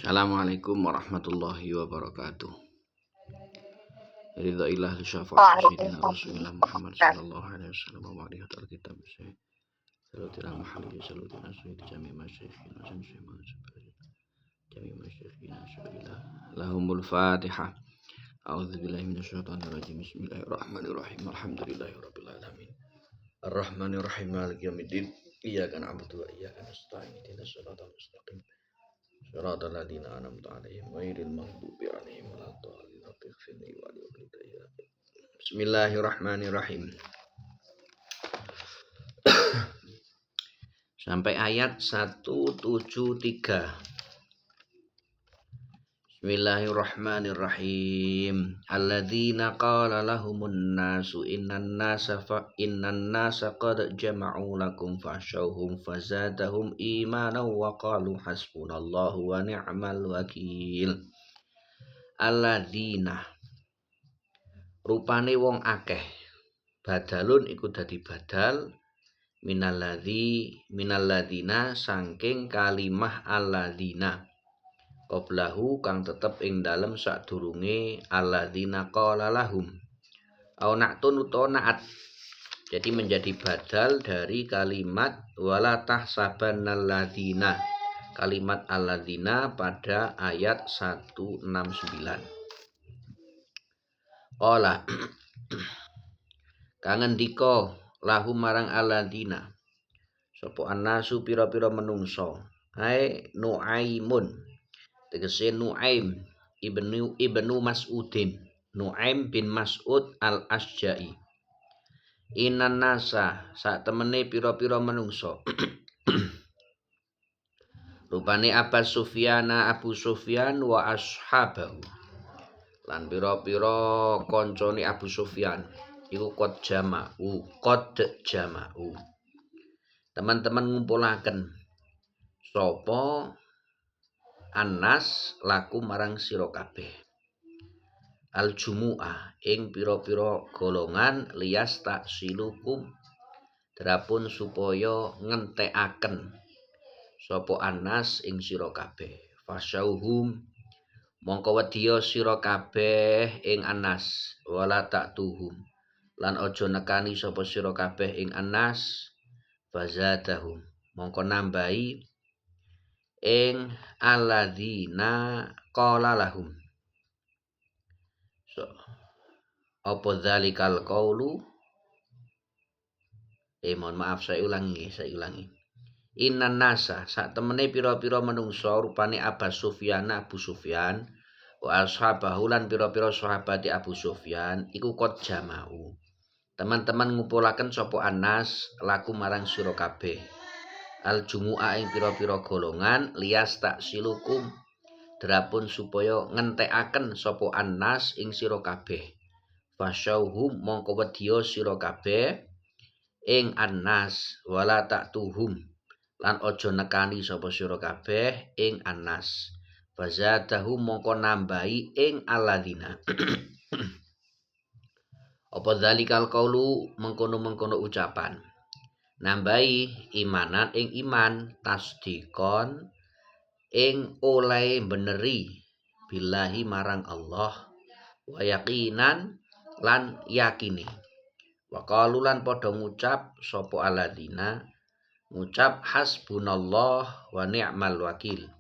Assalamualaikum warahmatullahi wabarakatuh. Ridha ilah li syafaat Sayyidina Rasulullah Muhammad sallallahu alaihi wasallam wa alihi wa kitab Sayyid Salutina Muhammad Salutina Sayyid Jami' Masyikhina Jami' Masyikhina Syubillah Lahumul Fatihah. A'udzu billahi minasyaitonir rajim. Bismillahirrahmanirrahim. Alhamdulillahi rabbil alamin. Arrahmanir rahim maliki yaumiddin. Iyyaka na'budu wa iyyaka nasta'in. Ihdinas siratal mustaqim. Shiratal ladzina an'amta 'alaihim ghairil maghdubi 'alaihim waladdallin. Bismillahirrahmanirrahim. Sampai ayat 173. Bismillahirrahmanirrahim. Alladzina qala lahumun nasu innan nasa qad jama'u lakum fakhshawhum fazadahum imanan wa qalu hasbunallahu wa ni'mal wakil. Alladzina rupane wong akeh, badalun iku dadi badal minalladzina saking kalimah alladzina qablahu kang tetep ing dalem sadurunge alladzina qala lahum au na'tun utawa na'at. Jadi menjadi badal dari kalimat wala tahsabannalladzina, kalimat alladzina pada ayat 169. Qala kangen dika lahum marang alladzina sapa annasu pira-pira menungso hai Nuaimun tegese Nuaim ibnu Mas'udin, Nuaim bin Mas'ud al-Asja'i. Inan nasa sak temene pira-pira menungso rupane Abu Sufyan wa ashabahu lan pira-pira kancane Abu Sufyan iku qad jama'u teman-teman ngumpulaken sapa Anas laku marang sira kabeh al-jumu'ah ing pira-pira golongan liyas taksilukum drapun supaya ngentekaken sapa Anas ing sira kabeh fasyauhum mongko wedya sira kabeh ing Anas wala ta'tuhum lan aja nekani sapa sira kabeh ing Anas fazadahum mongko nambahi ing alladzina qala lahum. So, apa dzalikal qaulu? Mohon maaf saya ulangi. Innan nasa sak temene pira-pira menungso rupane Abu Sufyan wa ashabahu lan pira-pira sahabate Abu Sufyan iku qad jama'u. Teman-teman ngumpulaken sapa Anas laku marang sira kabeh al-jumu'ah ing pira-pira golongan liyas taksilukum drapun supaya ngentekaken sapa Anas ing sira kabeh fasyauhum mongko wedya sira kabeh ing Anas wala ta'tuhum lan aja nekani sapa sira kabeh ing Anas fazadahum mongko nambahi ing alladzina. Apa dzalikal qaulu mengkono-mengkono ucapan nambahi imanan ing iman tasdikon ing oleh beneri billahi marang Allah wa yaqinan lan yakini wa qalu lan padha ngucap sapa alladzina ngucap hasbunallah wa ni'mal wakil.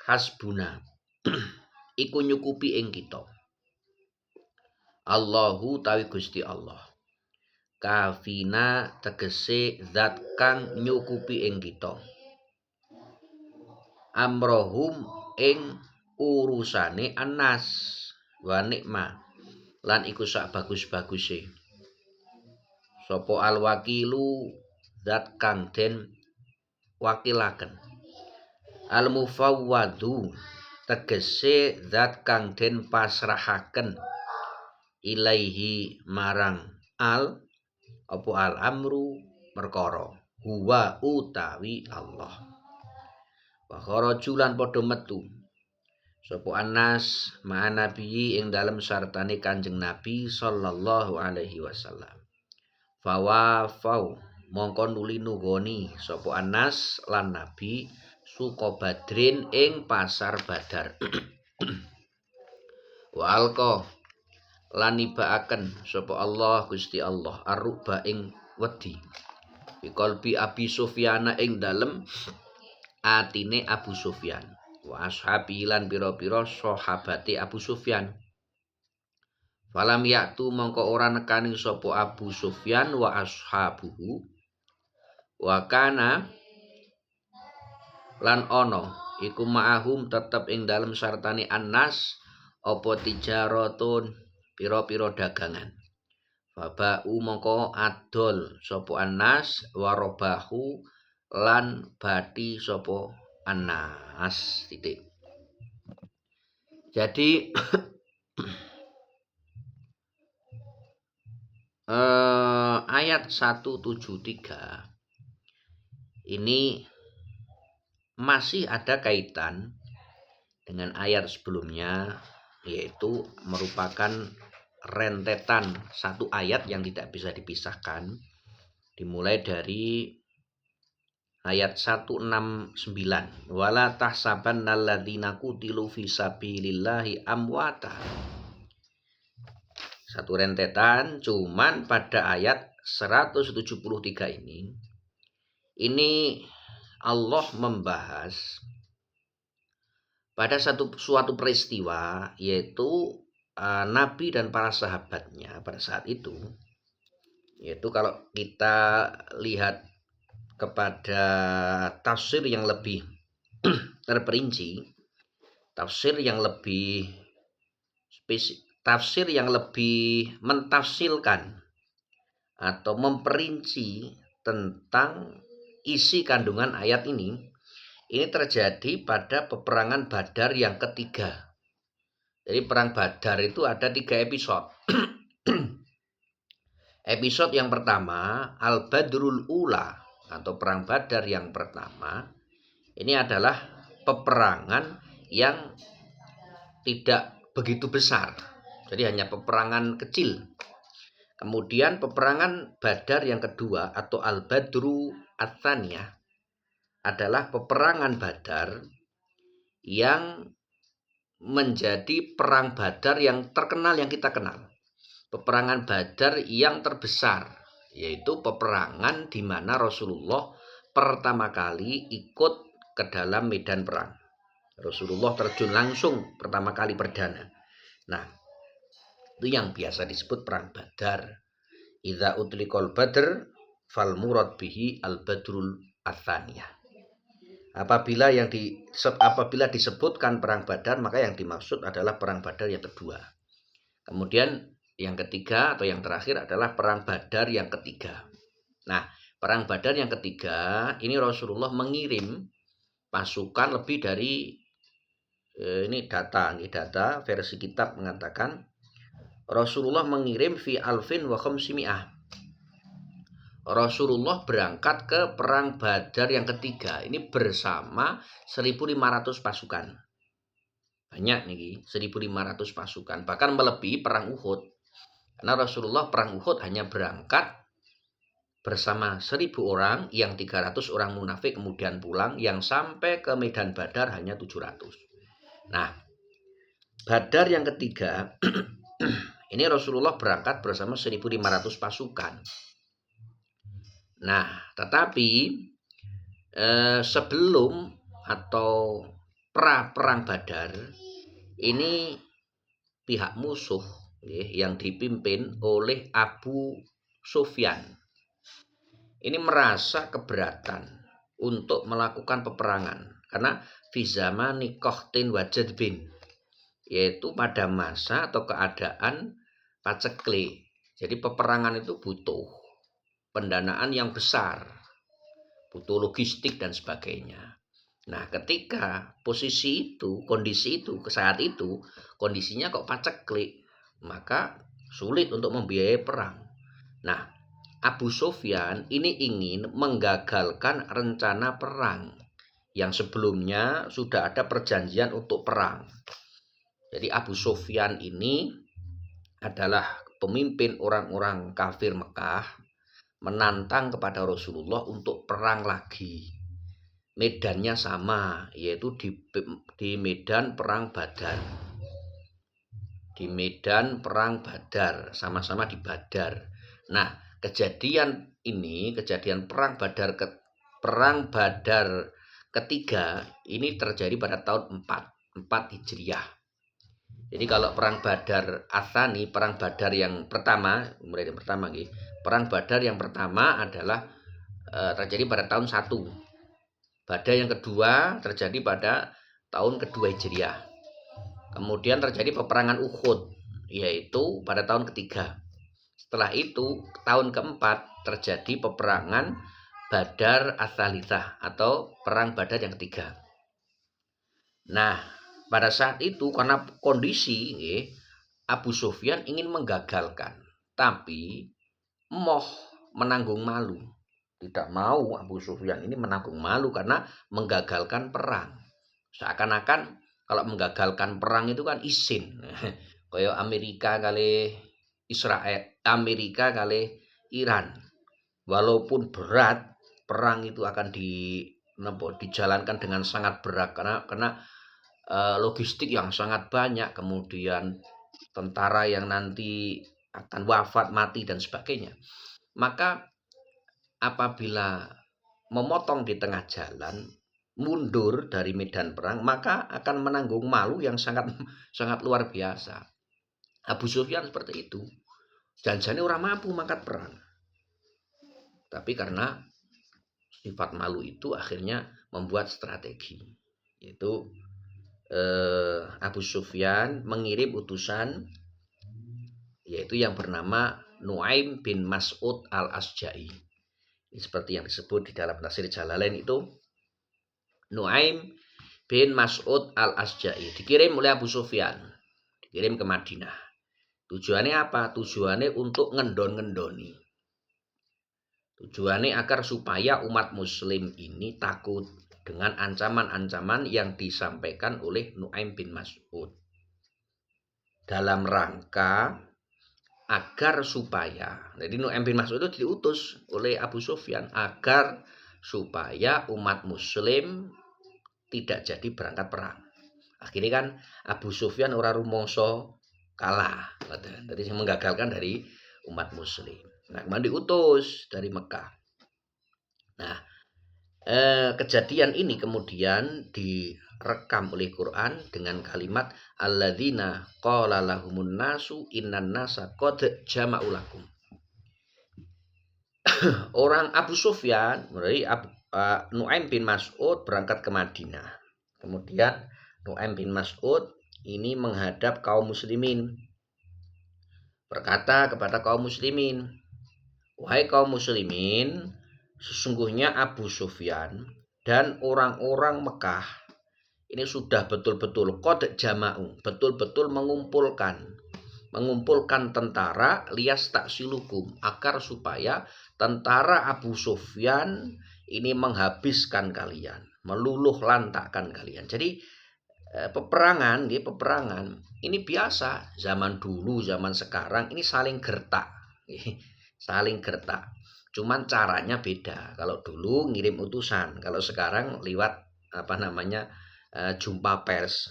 Hasbuna iku nyukupi ing kita Allahu tawi Gusti Allah kafina tegese zat kang nyukupi ing kita amrohum ing urusane Anas wa nikma lan iku sak bagus-baguse sapa al-wakilu zat kang den wakilaken al-mufawwadu tegese zat kang den pasrahaken ilaihi marang apa al-amru perkara huwa utawi Allah wa kharajulan padha metu sapa Anas ma'a nabi ing dalem sartane Kanjeng Nabi sallallahu alaihi wasallam fawafau mongko nuli nugoni sapa Anas lan Nabi suka Badrin ing pasar Badar. Wa alqa lan nibaaken sapa Allah Gusti Allah arruba ing wedi fi qalbi Abi Sufyan ing dalem atine Abu Sufyan wa ashabi lan pira-pira sahabate Abu Sufyan. Falam yaktu mongko ora nekani sapa Abu Sufyan wa ashabuhu wa kana lan ana iku ma'ahum tetep ing dalem sartane Anas apa tijaratun pira-pira dagangan. Babau mongko adol sapa Anas warobahu lan bati sapa Anas titik. Jadi ayat 173 ini masih ada kaitan dengan ayat sebelumnya, yaitu merupakan rentetan satu ayat yang tidak bisa dipisahkan, dimulai dari ayat 169 wala tahsabannal ladzina qutilu fi sabilillahi amwata. Satu rentetan, cuman pada ayat 173 ini Allah membahas pada suatu peristiwa, yaitu Nabi dan para sahabatnya pada saat itu. Yaitu kalau kita lihat kepada tafsir yang lebih terperinci, tafsir yang lebih mentafsirkan atau memperinci tentang isi kandungan ayat ini terjadi pada peperangan Badar yang ketiga. Jadi perang Badar itu ada 3 episode. Episode yang pertama, Al-Badrul Ula atau perang Badar yang pertama, ini adalah peperangan yang tidak begitu besar. Jadi hanya peperangan kecil. Kemudian peperangan Badar yang kedua atau Al-Badru Ats-Tsaniyah adalah peperangan Badar yang menjadi perang Badar yang terkenal yang kita kenal. Peperangan Badar yang terbesar, yaitu peperangan di mana Rasulullah pertama kali ikut ke dalam medan perang. Rasulullah terjun langsung pertama kali perdana. Nah, itu yang biasa disebut perang Badar. Idza utliqal badr fal murad bihi al-badrul ats-tsaniyah. Apabila disebutkan perang Badar, maka yang dimaksud adalah perang Badar yang kedua. Kemudian yang ketiga atau yang terakhir adalah perang Badar yang ketiga. Nah, perang Badar yang ketiga ini Rasulullah mengirim pasukan lebih dari ini data versi kitab mengatakan Rasulullah mengirim fi alfin wa khamsimi'ah. Rasulullah berangkat ke perang Badar yang ketiga ini bersama 1.500 pasukan. Banyak nih, 1.500 pasukan, bahkan melebihi perang Uhud. Karena Rasulullah perang Uhud hanya berangkat bersama 1.000 orang, yang 300 orang munafik kemudian pulang, yang sampai ke medan Badar hanya 700. Nah, Badar yang ketiga ini Rasulullah berangkat bersama 1.500 pasukan. Nah, tetapi sebelum atau perang Badar ini pihak musuh yang dipimpin oleh Abu Sufyan ini merasa keberatan untuk melakukan peperangan karena fi zamani qahtin wa jadbin, yaitu pada masa atau keadaan paceklik. Jadi peperangan itu butuh pendanaan yang besar, butuh logistik dan sebagainya. Nah, ketika kondisi itu saat itu kondisinya kok paceklik, maka sulit untuk membiayai perang. Nah, Abu Sufyan ini ingin menggagalkan rencana perang yang sebelumnya sudah ada perjanjian untuk perang. Jadi Abu Sufyan ini adalah pemimpin orang-orang kafir Mekah menantang kepada Rasulullah untuk perang lagi. medannya sama, yaitu di medan Perang Badar. Di medan Perang Badar, sama-sama di Badar. Nah, kejadian Perang Badar ketiga ini terjadi pada tahun 4 Hijriah. Jadi kalau Perang Badar Atsani, Perang Badar yang pertama, mulai dari pertama gitu. Perang Badar yang pertama adalah terjadi pada tahun 1. Badar yang kedua terjadi pada tahun kedua Hijriah. Kemudian terjadi peperangan Uhud, yaitu pada tahun ketiga. Setelah itu, tahun keempat terjadi peperangan Badar Ats-Tsalitsah atau Perang Badar yang ketiga. Nah, pada saat itu karena kondisi Abu Sufyan ingin menggagalkan, tapi moh menanggung malu. Tidak mau Abu Sufyan ini menanggung malu karena menggagalkan perang. Seakan-akan kalau menggagalkan perang itu kan izin. Kayak Amerika kali Israel, Amerika kali Iran. Walaupun berat, perang itu akan dijalankan dengan sangat berat karena logistik yang sangat banyak, kemudian tentara yang nanti akan wafat, mati dan sebagainya. Maka apabila memotong di tengah jalan, mundur dari medan perang, maka akan menanggung malu yang sangat sangat luar biasa. Abu Sufyan seperti itu. Janjane orang mampu mangkat perang. Tapi karena sifat malu itu akhirnya membuat strategi. Yaitu Abu Sufyan mengirim utusan yaitu yang bernama Nuaim bin Mas'ud al-Asja'i. Ini seperti yang disebut di dalam tafsir Jalalain itu Nuaim bin Mas'ud al-Asja'i dikirim oleh Abu Sufyan, dikirim ke Madinah. Tujuannya apa? Tujuannya untuk ngendon-ngendoni. Tujuannya agar supaya umat muslim ini takut dengan ancaman-ancaman yang disampaikan oleh Nuaim bin Mas'ud. Dalam rangka agar supaya, jadi Nuaim bin Mas'ud itu diutus oleh Abu Sufyan agar supaya umat muslim tidak jadi berangkat perang. Akhirnya kan Abu Sufyan ora rumangsa kalah, jadi menggagalkan dari umat muslim. Nah, kemudian diutus dari Mekah. Nah, kejadian ini kemudian direkam oleh Quran dengan kalimat alladzina qala lahumun nasu innan nasa qad jama'u lakum. Orang Abu Sufyan, dari Nuaim bin Mas'ud berangkat ke Madinah. Kemudian Nuaim bin Mas'ud ini menghadap kaum muslimin. Berkata kepada kaum muslimin, "Wahai kaum muslimin, sesungguhnya Abu Sufyan dan orang-orang Mekah ini sudah betul-betul qad jama'u, betul-betul mengumpulkan tentara lias taksilukum agar supaya tentara Abu Sufyan ini menghabiskan kalian, meluluh lantakkan kalian." Jadi peperangan ini biasa zaman dulu, zaman sekarang ini saling gertak. Saling gertak. Cuman caranya beda. Kalau dulu ngirim utusan, kalau sekarang lewat jumpa pers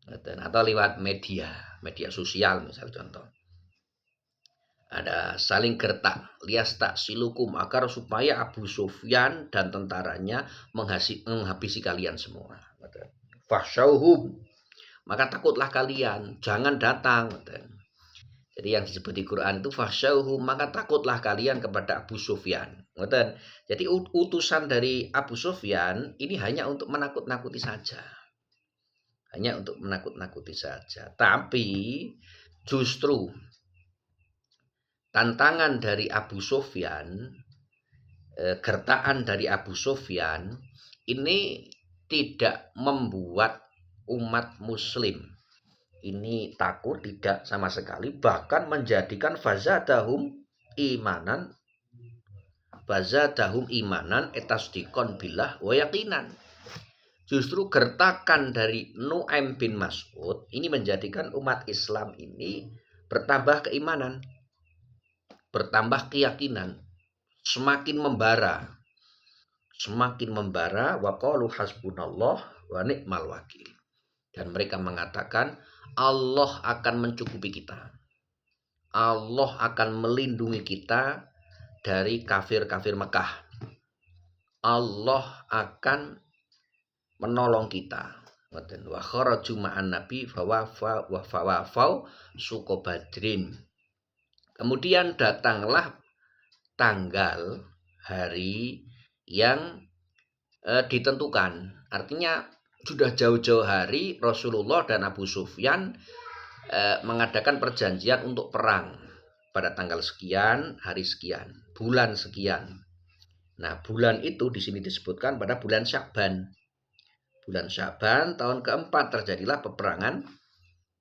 atau lewat media sosial misal contoh. Ada saling gertak lias tak silukum agar supaya Abu Sufyan dan tentaranya menghabisi kalian semua. Fasyauhum, maka takutlah kalian, jangan datang. Jadi yang disebut di Quran itu fasyauhum, maka takutlah kalian kepada Abu Sufyan. Jadi utusan dari Abu Sufyan ini hanya untuk menakut-nakuti saja. Hanya untuk menakut-nakuti saja. Tapi justru tantangan dari Abu Sufyan, gertakan dari Abu Sufyan ini tidak membuat umat muslim ini takut, tidak sama sekali, bahkan menjadikan fazadahum imanan etasdikon billah wa yaqinan. Justru gertakan dari Nuaim bin Mas'ud ini menjadikan umat Islam ini bertambah keimanan, bertambah keyakinan, semakin membara. semakin membara, wa qalu hasbunallah wa ni'mal wakil. Dan mereka mengatakan Allah akan mencukupi kita. Allah akan melindungi kita dari kafir-kafir Mekah. Allah akan menolong kita. Wa kharaju ma'an nabi fawafau suko badrin. Kemudian datanglah tanggal hari yang ditentukan. Artinya sudah jauh-jauh hari Rasulullah dan Abu Sufyan mengadakan perjanjian untuk perang pada tanggal sekian, hari sekian, bulan sekian. Nah, bulan itu di sini disebutkan pada bulan Sya'ban. Bulan Sya'ban tahun keempat terjadilah peperangan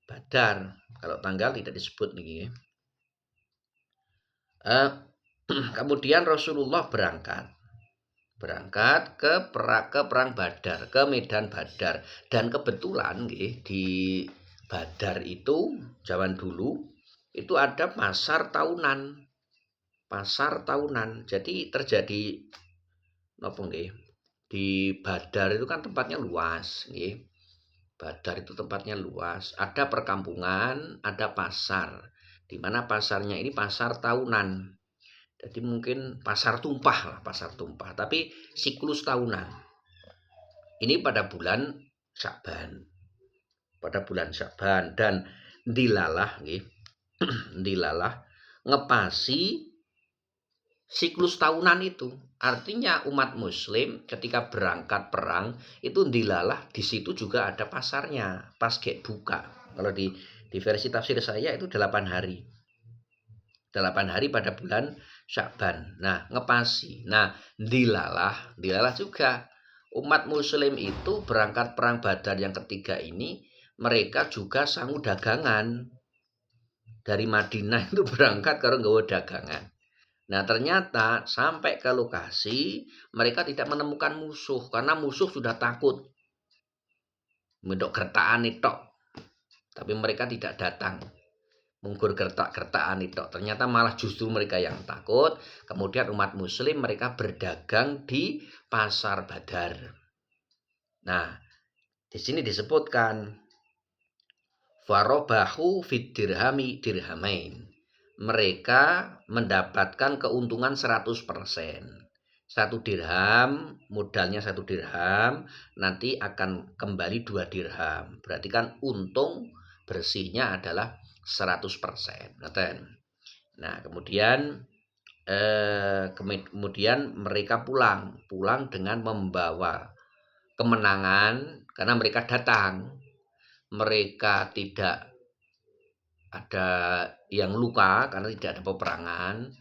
Badar. Kalau tanggal tidak disebut nih. Kemudian Rasulullah berangkat ke perang Badar, ke medan Badar. Dan kebetulan di Badar itu zaman dulu itu ada pasar tahunan. Jadi terjadi napa nggih? Di Badar itu kan tempatnya luas nggih. Badar itu tempatnya luas, ada perkampungan, ada pasar. Di mana pasarnya ini pasar tahunan. Jadi mungkin pasar tumpah, tapi siklus tahunan. Ini pada bulan Sya'ban. Dan dilalah ngepasi siklus tahunan itu. Artinya umat muslim ketika berangkat perang itu dilalah di situ juga ada pasarnya, pas kayak buka. Kalau di versi tafsir saya itu 8 hari. 8 hari pada bulan Sya'ban. Nah, ngepasi. Nah, dilalah juga umat muslim itu berangkat perang Badar yang ketiga ini, mereka juga sangu dagangan. Dari Madinah itu berangkat kalau nggawa dagangan. Nah, ternyata sampai ke lokasi mereka tidak menemukan musuh karena musuh sudah takut. Mendok gertaan itu. Tapi mereka tidak datang. Munggur gertak-gertaan itu. Ternyata malah justru mereka yang takut. Kemudian umat muslim mereka berdagang di pasar Badar. Nah, di sini disebutkan farobahu fid dirhamain. Mereka mendapatkan keuntungan 100%. 1 dirham, modalnya 1 dirham, nanti akan kembali 2 dirham. Berarti kan untung bersihnya adalah 100%. Nah, kemudian mereka pulang dengan membawa kemenangan karena mereka datang. Mereka tidak ada yang luka karena tidak ada peperangan.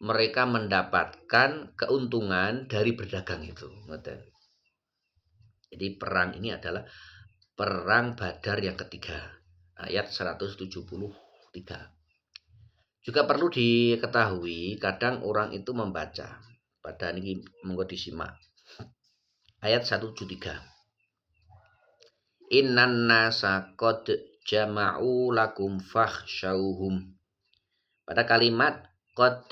Mereka mendapatkan keuntungan dari berdagang itu. Jadi perang ini adalah perang Badar yang ketiga, ayat 173. Juga perlu diketahui, kadang orang itu membaca. Pada ini monggo disimak. Ayat 173. Innan nasa qad jama'u lakum fakhshawhum. Pada kalimat qad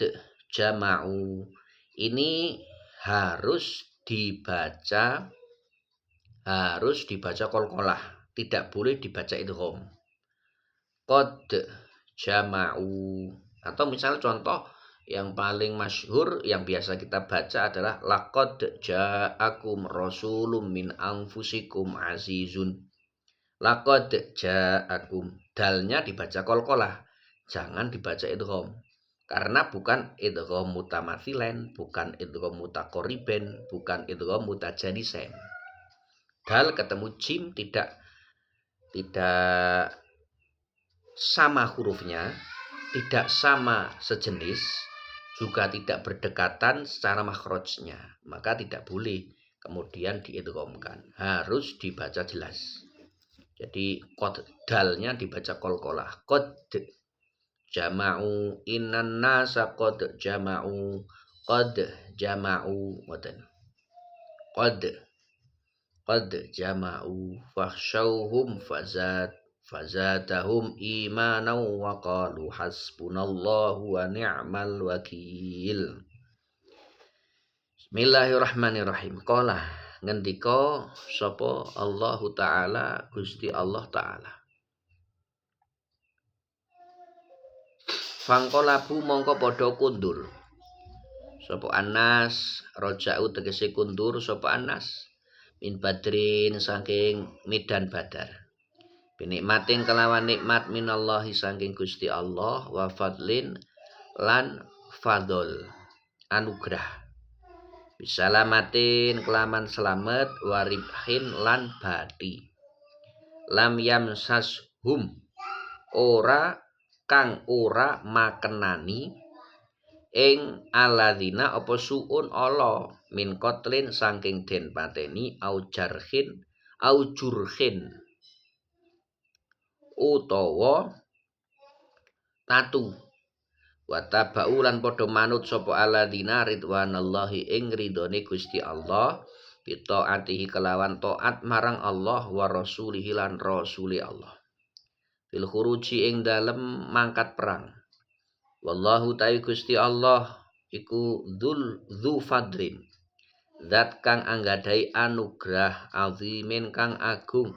jama'u ini harus dibaca qalqalah, tidak boleh dibaca idgham. Qad jama'u, atau misal contoh yang paling masyhur yang biasa kita baca adalah laqad ja'akum rasulun min anfusikum azizun. Laqad ja'akum, dalnya dibaca qalqalah, jangan dibaca idgham. Karena bukan idgham mutamatsilan, bukan idgham mutaqariban, bukan idgham mutajanisen. Dal ketemu jim tidak sama hurufnya, tidak sama sejenis, juga tidak berdekatan secara makhrajnya, maka tidak boleh kemudian diidghamkan, harus dibaca jelas. Jadi qad dalnya dibaca qalqalah, qad jama'u innan nasa qad jama'u ngoten. Qad jama'u fakhshawhum fazadahum imanan wa qalu hasbunallahu wa ni'mal wakil. Bismillahirrahmanirrahim. Qala ngendika sapa Allahu taala Gusti Allah taala. Fangkolabu mongko padha kundur. Sapa Anas roja'u tegese kundur sapa Anas min badrin saking medan Badar. Binikmatin kelawan nikmat minallahi saking Gusti Allah wa fadlin lan fadl anugrah. Bisalamatin kelaman selamat waribhin lan bati. Lam yamsashum ora kang ora makenani ing alladzina apa suun ala min qatlin saking den pateni au jurhin utawa tatu. Wa tabau lan padha manut sapa alladzina ridwanallahi ing ridone Gusti Allah bitaatihi kelawan taat marang Allah wa rasulihi lan rasuli Allah fil khuruji ing dalem mangkat perang. Wallahu ta'ala Gusti Allah iku dzu fadlin zat kang anggadai anugrah azimin kang agung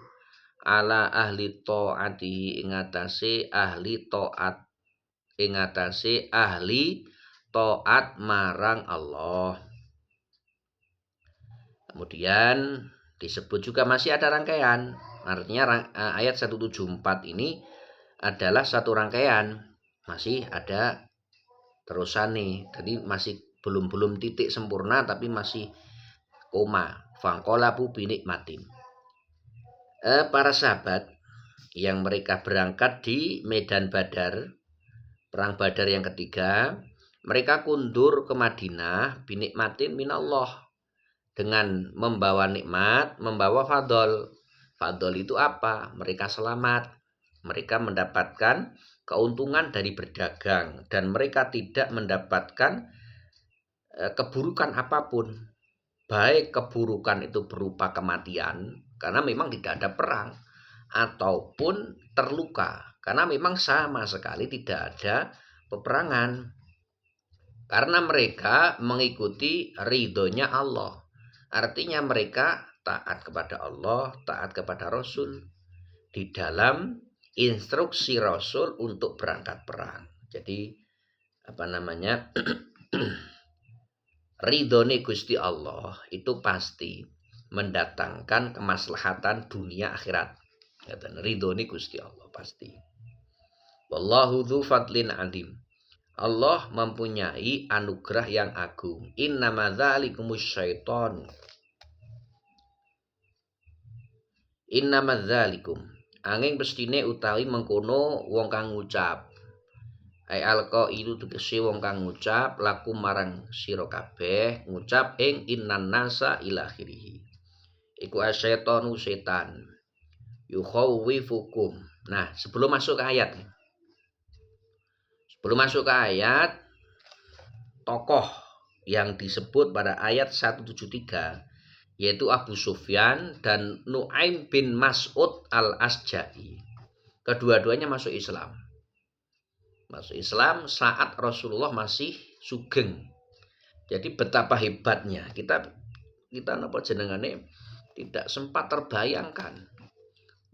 ala ahli taatihi ing atase ahli taat marang Allah. Kemudian disebut juga masih ada rangkaian. Artinya ayat 174 ini adalah satu rangkaian. Masih ada terusan nih. Jadi masih belum titik sempurna tapi masih koma. Fangqolabu binikmatin. Para sahabat yang mereka berangkat di Medan Badar, perang Badar yang ketiga, mereka kundur ke Madinah binikmatin minallah dengan membawa nikmat, membawa fadl. Fadl itu apa? Mereka selamat. Mereka mendapatkan keuntungan dari berdagang dan mereka tidak mendapatkan keburukan apapun. Baik keburukan itu berupa kematian karena memang tidak ada perang ataupun terluka karena memang sama sekali tidak ada peperangan. Karena mereka mengikuti ridhonya Allah. Artinya mereka taat kepada Allah, taat kepada Rasul di dalam instruksi Rasul untuk berangkat perang. Jadi ridhone Gusti Allah itu pasti mendatangkan kemaslahatan dunia akhirat. Ridhone Gusti Allah pasti. Wallahu dzu fadlin alim. Allah mempunyai anugerah yang agung. Innama dzalikumus syaiton. Innama dzalikum. Angin bestine utawi mengkono wong kang ngucap. Ai alqa itu tegese wong kang ngucap laku marang sira kabeh ngucap ing innan nasa ila akhirih. Iku asyaitonu setan. Yukhawwifukum. Nah, sebelum masuk ke ayat. Tokoh yang disebut pada ayat 173 yaitu Abu Sufyan dan Nu'aim bin Mas'ud al-Asja'i. Kedua-duanya masuk Islam. Masuk Islam saat Rasulullah masih sugeng. Jadi betapa hebatnya. Kita napa jenengane tidak sempat terbayangkan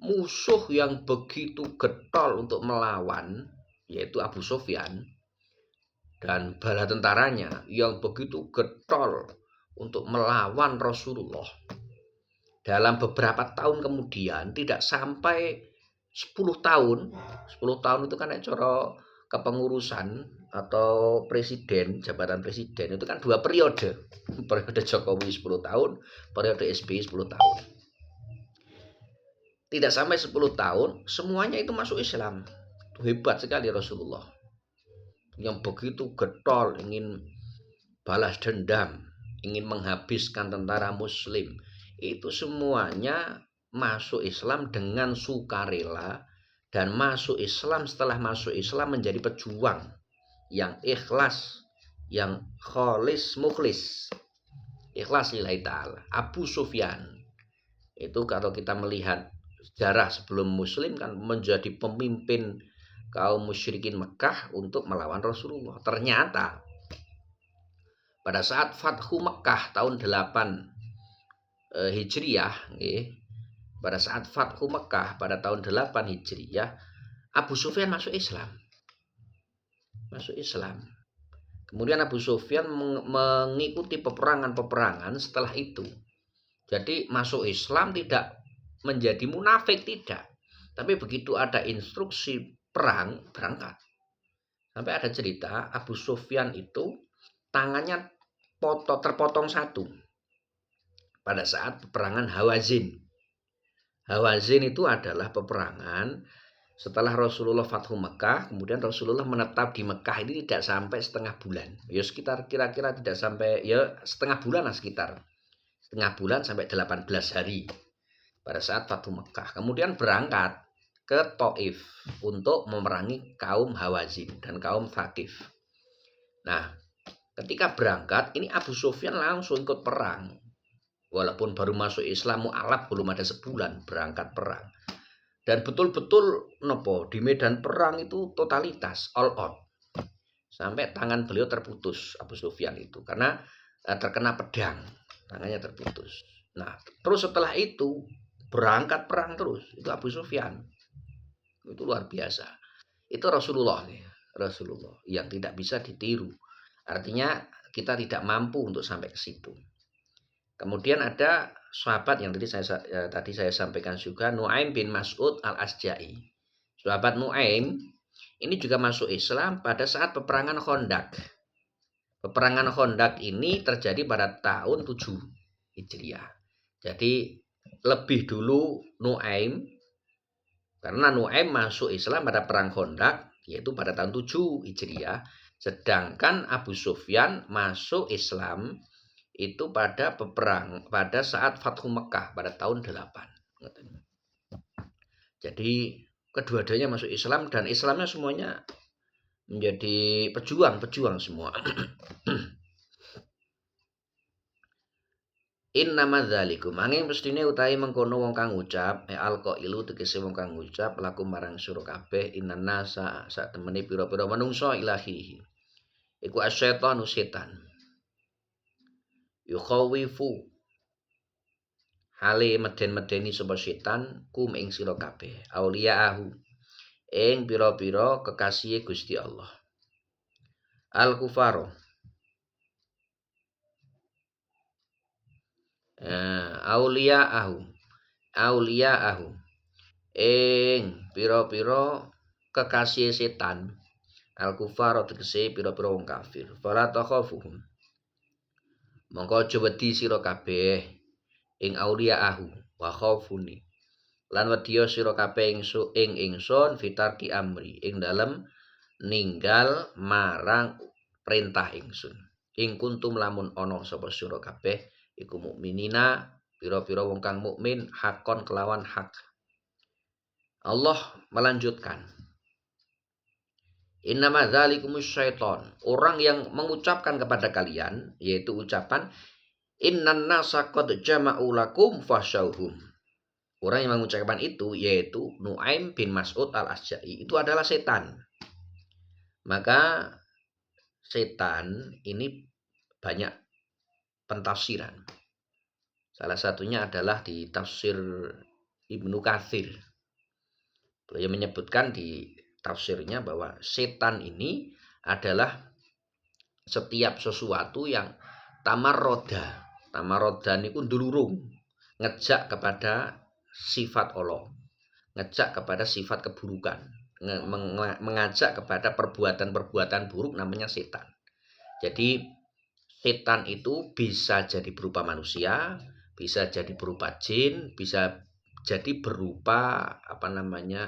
musuh yang begitu getol untuk melawan yaitu Abu Sufyan dan bala tentaranya yang begitu getol untuk melawan Rasulullah. Dalam beberapa tahun kemudian tidak sampai 10 tahun. 10 tahun itu kan cara kepengurusan atau presiden, jabatan presiden itu kan 2 periode. Periode Jokowi 10 tahun, periode SBY 10 tahun. Tidak sampai 10 tahun semuanya itu masuk Islam. Itu hebat sekali Rasulullah. Yang begitu getol ingin balas dendam, ingin menghabiskan tentara muslim. Itu semuanya masuk Islam dengan sukarela dan masuk Islam setelah masuk Islam menjadi pejuang yang ikhlas, yang kholis mukhlis. Ikhlas lillahi ta'ala. Abu Sufyan itu kalau kita melihat sejarah sebelum muslim kan menjadi pemimpin kaum musyrikin Mekah untuk melawan Rasulullah. Ternyata pada saat Fathu Mekah tahun 8 Hijriyah, pada saat Fathu Mekah pada tahun 8 Hijriyah, Abu Sufyan masuk Islam. Masuk Islam. Kemudian Abu Sufyan mengikuti peperangan-peperangan setelah itu. Jadi masuk Islam tidak menjadi munafik, tidak. Tapi begitu ada instruksi perang, berangkat. Sampai ada cerita Abu Sufyan itu tangannya terpotong satu pada saat peperangan Hawazin. Hawazin itu adalah peperangan setelah Rasulullah Fathu Mekah, kemudian Rasulullah menetap di Mekah ini tidak sampai setengah bulan. Ya sekitar kira-kira tidak sampai, ya setengah bulan lah sekitar. Setengah bulan sampai 18 hari pada saat Fathu Mekah. Kemudian berangkat ke Taif untuk memerangi kaum Hawazin dan kaum Thaqif. Nah, ketika berangkat, ini Abu Sufyan langsung ikut perang. Walaupun baru masuk Islam mu'alaf, belum ada sebulan berangkat perang. Dan betul-betul di medan perang itu totalitas, all out. Sampai tangan beliau terputus, Abu Sufyan itu. Karena terkena pedang, tangannya terputus. Nah, terus setelah itu berangkat perang terus. Itu Abu Sufyan. Itu luar biasa. Itu Rasulullah yang tidak bisa ditiru. Artinya kita tidak mampu untuk sampai ke situ. Kemudian ada sahabat yang tadi saya sampaikan juga, Nu'aim bin Mas'ud al-Asja'i. Sahabat Nu'aim ini juga masuk Islam pada saat peperangan Khandaq. Peperangan Khandaq ini terjadi pada tahun 7 Hijriah. Jadi lebih dulu Nu'aim, karena Nu'aim masuk Islam pada perang Khandaq yaitu pada tahun 7 Hijriah, sedangkan Abu Sufyan masuk Islam itu pada saat Fathu Mekah pada tahun 8. Jadi kedua-duanya masuk Islam dan Islamnya semuanya menjadi pejuang semua. Innama dzalikum angin mestine utahe mengkono wong kang ngucap alqailu tegese wong kang ngucap laku marang sira kabeh innan nasa sak temene pira-pira manungsa ilahi iku asyaitan setan yukhawifu hale meden-medeni sapa setan kum ing sira kabeh auliyaahu ing pira-pira kekasihe Gusti Allah al kufaro auliyaahu ing pira-pira kekasih setan al kufaro tegese pira-pira wong kafir fala takhafuhum mongko aja wedi sira kabeh ing auliyaahu wa khaufuni lan wedya sira kabeh ing ingsun fitarki amri ing dalem ninggal marang perintah ingsun ing kuntum lamun ana sapa sira kabeh iku mukminina pira-pira wong kang mukmin hakon kelawan hak. Allah melanjutkan, innama dzalikumus syaiton, orang yang mengucapkan kepada kalian yaitu ucapan innan nasa qad jama'u lakum fasyauhum. Orang yang mengucapkan itu yaitu Nu'aim bin Mas'ud al-Asja'i itu adalah setan. Maka setan ini banyak pentafsiran. Salah satunya adalah di tafsir Ibnu Katsir. Beliau menyebutkan di tafsirnya bahwa setan ini adalah setiap sesuatu yang tamarroda. Tamarroda niku ndulurung, ngejak kepada sifat Allah, ngejak kepada sifat keburukan, mengajak kepada perbuatan-perbuatan buruk namanya setan. Jadi setan itu bisa jadi berupa manusia, bisa jadi berupa jin, bisa jadi berupa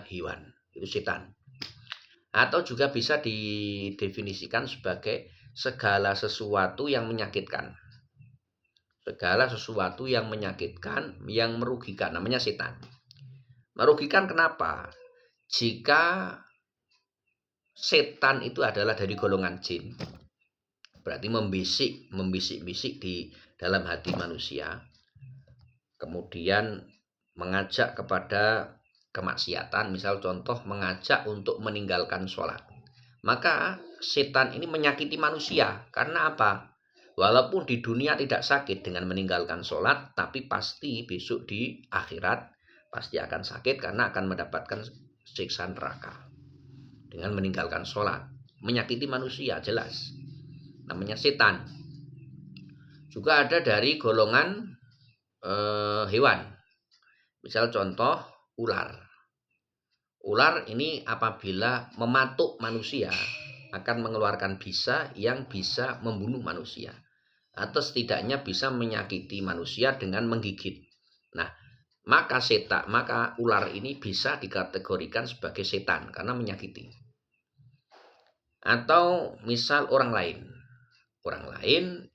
hewan. Itu setan. Atau juga bisa didefinisikan sebagai segala sesuatu yang menyakitkan. Segala sesuatu yang menyakitkan, yang merugikan, namanya setan. Merugikan kenapa? Jika setan itu adalah dari golongan jin, berarti membisik-bisik di dalam hati manusia, kemudian mengajak kepada kemaksiatan, misal contoh mengajak untuk meninggalkan sholat, maka setan ini menyakiti manusia. Karena apa? Walaupun di dunia tidak sakit dengan meninggalkan sholat, tapi pasti besok di akhirat pasti akan sakit karena akan mendapatkan siksa neraka dengan meninggalkan sholat. Menyakiti manusia jelas, namanya setan. Juga ada dari golongan hewan. Misal contoh ular. Ular ini apabila mematuk manusia akan mengeluarkan bisa yang bisa membunuh manusia atau setidaknya bisa menyakiti manusia dengan menggigit. Nah, maka ular ini bisa dikategorikan sebagai setan karena menyakiti. Atau misal orang lain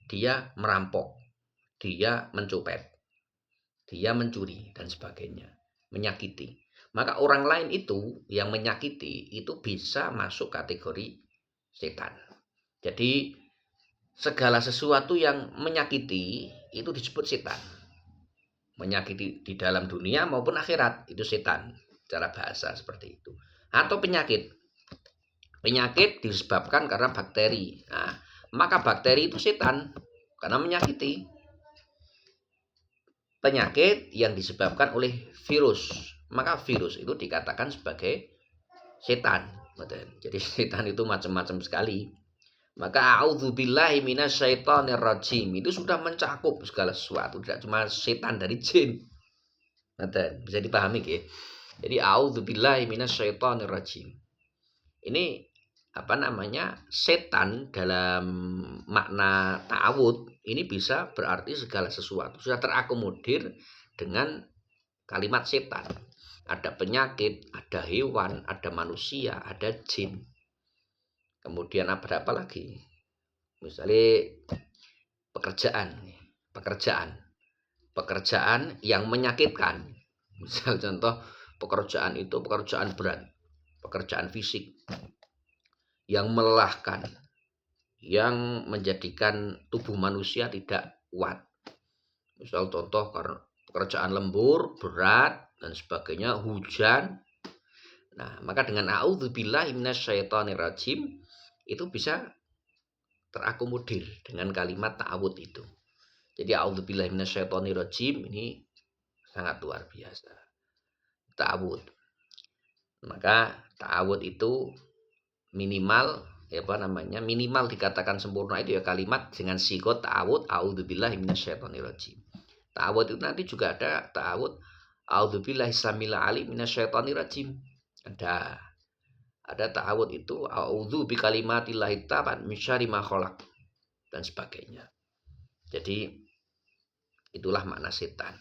dia merampok, dia mencopet, dia mencuri dan sebagainya, menyakiti. Maka orang lain itu yang menyakiti itu bisa masuk kategori setan. Jadi segala sesuatu yang menyakiti itu disebut setan. Menyakiti di dalam dunia maupun akhirat itu setan, cara bahasa seperti itu. Atau penyakit. Penyakit disebabkan karena bakteri. Nah, maka bakteri itu setan karena menyakiti. Penyakit yang disebabkan oleh virus, maka virus itu dikatakan sebagai setan. Jadi setan itu macam-macam sekali. Maka a'udzubillahi minasyaitonirrajim itu sudah mencakup segala sesuatu, tidak cuma setan dari jin. Bisa dipahami ya. Jadi a'udzubillahi minasyaitonirrajim. Ini setan dalam makna ta'awud ini bisa berarti segala sesuatu sudah terakomodir dengan kalimat setan. Ada penyakit, ada hewan, ada manusia, ada jin. Kemudian apa lagi? Misalnya pekerjaan yang menyakitkan. Misal contoh pekerjaan itu pekerjaan berat, pekerjaan fisik yang melelahkan, yang menjadikan tubuh manusia tidak kuat. Misal contoh karena pekerjaan lembur, berat dan sebagainya, hujan. Nah, maka dengan a'udzubillahi minasyaitonirrajim itu bisa terakomodir dengan kalimat ta'awud itu. Jadi a'udzubillahi minasyaitonirrajim ini sangat luar biasa. Ta'awud. Maka ta'awud itu minimal minimal dikatakan sempurna itu ya kalimat dengan sigot ta'awud a'udzubillahi minasyaitonirrajim. Ta'awud itu nanti juga ada ta'awud a'udzubillahi samil alim minasyaitonirrajim. Ada ta'awud itu a'udzu bikalimatillahi tammat min syarri ma khalaq dan sebagainya. Jadi itulah makna setan.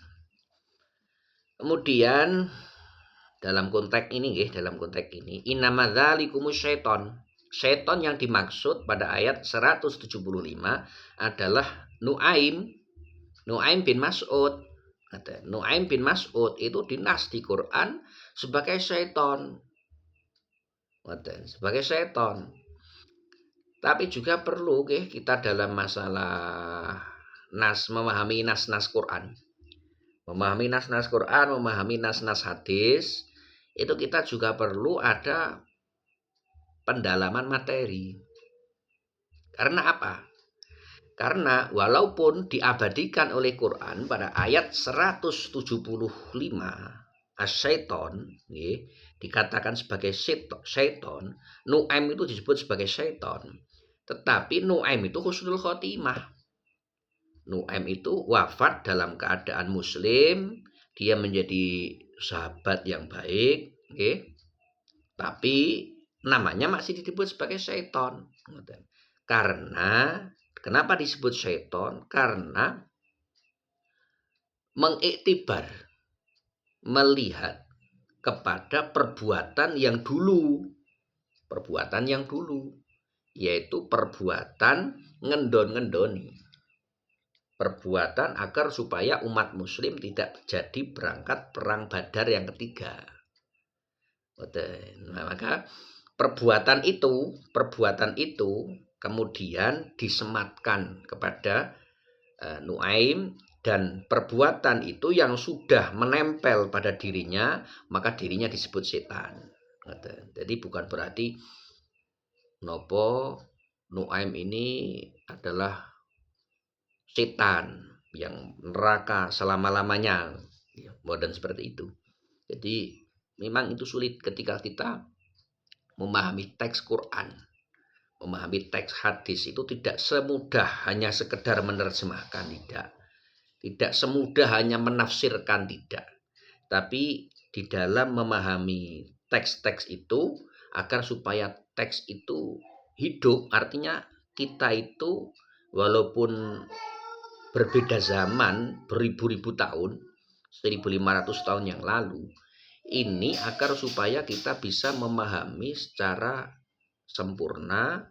Kemudian dalam konteks ini innama dzalikumus syaiton. Syaiton yang dimaksud pada ayat 175 adalah Nu'aim bin Mas'ud. Nu'aim bin Mas'ud itu dinas di Quran sebagai syaiton. Tapi juga perlu kita dalam masalah memahami nas-nas Quran. Memahami nas-nas Quran, memahami nas-nas hadis, itu kita juga perlu ada pendalaman materi. Karena apa? Karena walaupun diabadikan oleh Quran pada ayat 175 asyaiton dikatakan sebagai syaiton, Nu'aim itu disebut sebagai syaiton. Tetapi Nu'aim itu husnul khotimah. Nu'aim itu wafat dalam keadaan muslim, dia menjadi sahabat yang baik, tapi namanya masih disebut sebagai syaiton. Karena kenapa disebut syaiton? Karena mengiktibar, melihat kepada perbuatan yang dulu, yaitu perbuatan ngendon-ngendoni. Perbuatan agar supaya umat muslim tidak jadi berangkat perang Badar yang ketiga. Nah, maka perbuatan itu kemudian disematkan kepada Nu'aim, dan perbuatan itu yang sudah menempel pada dirinya maka dirinya disebut setan. Jadi bukan berarti Nu'aim ini adalah setan, yang neraka selama-lamanya. Ya, modern seperti itu. Jadi memang itu sulit ketika kita memahami teks Quran, memahami teks hadis itu tidak semudah hanya sekedar menerjemahkan, tidak. Tidak semudah hanya menafsirkan, tidak. Tapi di dalam memahami teks-teks itu agar supaya teks itu hidup, artinya kita itu walaupun berbeda zaman beribu-ribu tahun, 1500 tahun yang lalu, ini agar supaya kita bisa memahami secara sempurna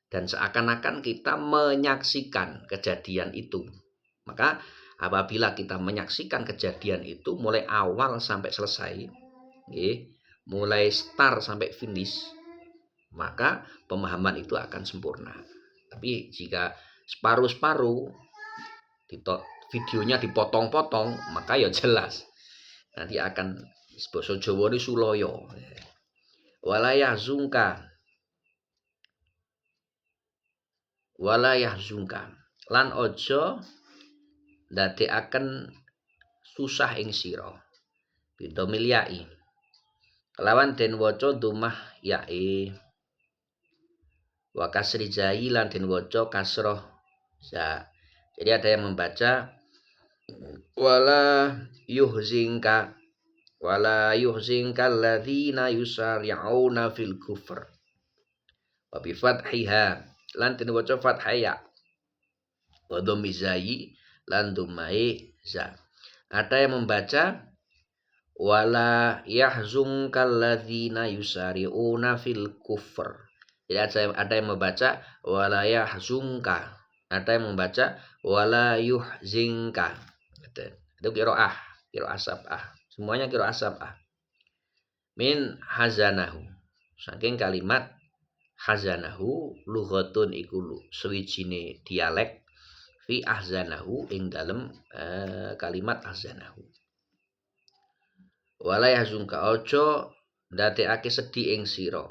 dan seakan-akan kita menyaksikan kejadian itu. Maka apabila kita menyaksikan kejadian itu mulai awal sampai selesai, mulai start sampai finish, maka pemahaman itu akan sempurna. Tapi jika separuh-separuh, videonya dipotong-potong, maka ya jelas nanti akan basa Jawa ini suloyo. Walayah zungka lan ojo ndadekaken susah ing sira bidomil yai kelawan den waca dumah yae wa kasri jai lan den waca kasroh za. Jadi ada yang membaca wala yuhzinka alladzina yusari'una fil kufr wa bi fathiha lan den waca fathaya wa dhamizai lan dumai za. Ada yang membaca wala yahzunkal ladzina yusari'una fil kufr. Jadi ada yang membaca wala yahzunka, ada yang membaca wala yuhzinka. Itu qiraah sab'ah. Semuanya qiraah sab'ah. Min hazanahu. Saking kalimat hazanahu lughatun iku suwijine dialek fi ahzanahu ing dalem kalimat ahzanahu. Wala yahzunka ojo ndadekake sedhi ing sira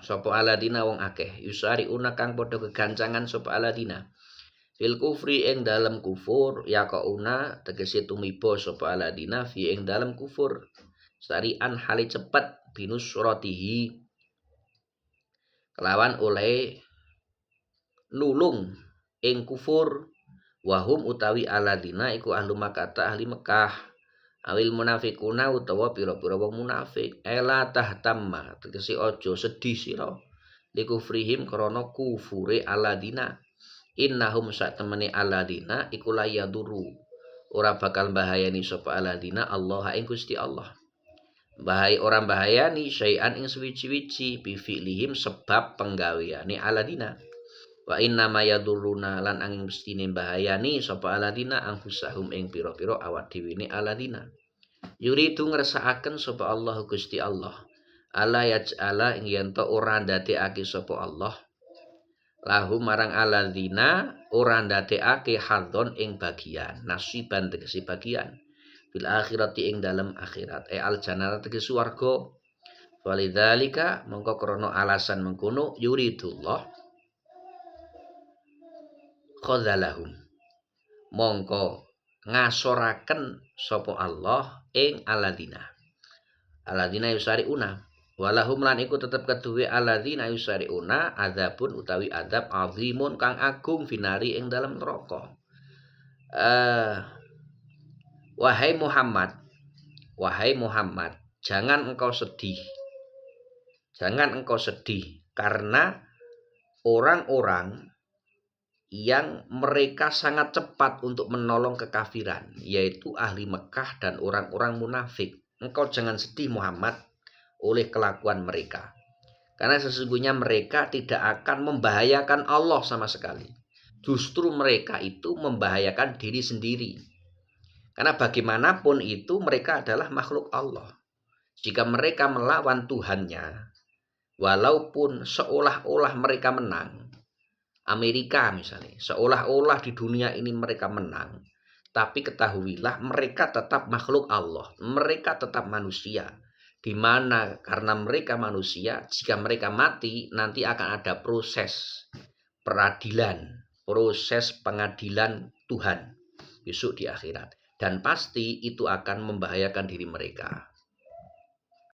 sapa aladina wong akeh yusariuna kang padha kegancangan sapa aladina fil kufri ing dalem kufur yaqauna tegese tumiba sapa aladina fi ing dalem kufur sarian hale cepet binus suratihi kelawan oleh nulung ing kufur wahum utawi aladina iku ahlu Makkah ahli Mekah awil munafikuna utawa pira-pira wong munafik ela tahtamma tegese aja sedih sira likufrihim krana kufure aladina innahum sak temene aladina iku layaduru ora bakal bahayani sapa aladina Allah ing Gusti Allah orang bahayani syai'an ing suwi-wiji bi fi'lihim sebab penggaweane aladina wa inna ma yadurruna lan angin mestine bahayani sapa aladina anfusahum ing pira-pira awak dhewe ne aladina yuridu ngersakaken sapa Allah Gusti Allah ala yaj'ala ing yen to ora ndadekake sapa Allah lahu marang aladina ora ndadekake hadzon ing bagian nasiban tegese bagian fil akhirati ing dalem akhirat al jannah tegese swarga walidzalika mongko krana alasan mengkono yuridullah khadzalahum mongko ngasoraken sapa Allah ing aladina yusariuna walahum lan iku tetep keduwe aladina yusariuna adzabun utawi adzab azimun kang agung finari ing dalam neraka. Wahai Muhammad jangan engkau sedih karena orang-orang yang mereka sangat cepat untuk menolong kekafiran, yaitu ahli Mekah dan orang-orang munafik. Engkau jangan sedih Muhammad oleh kelakuan mereka. Karena sesungguhnya mereka tidak akan membahayakan Allah sama sekali. Justru mereka itu membahayakan diri sendiri. Karena bagaimanapun itu mereka adalah makhluk Allah. Jika mereka melawan Tuhannya, walaupun seolah-olah mereka menang, Amerika misalnya, seolah-olah di dunia ini mereka menang, tapi ketahuilah mereka tetap makhluk Allah, mereka tetap manusia, di mana karena mereka manusia, jika mereka mati nanti akan ada proses peradilan, proses pengadilan Tuhan besok di akhirat. Dan pasti itu akan membahayakan diri mereka.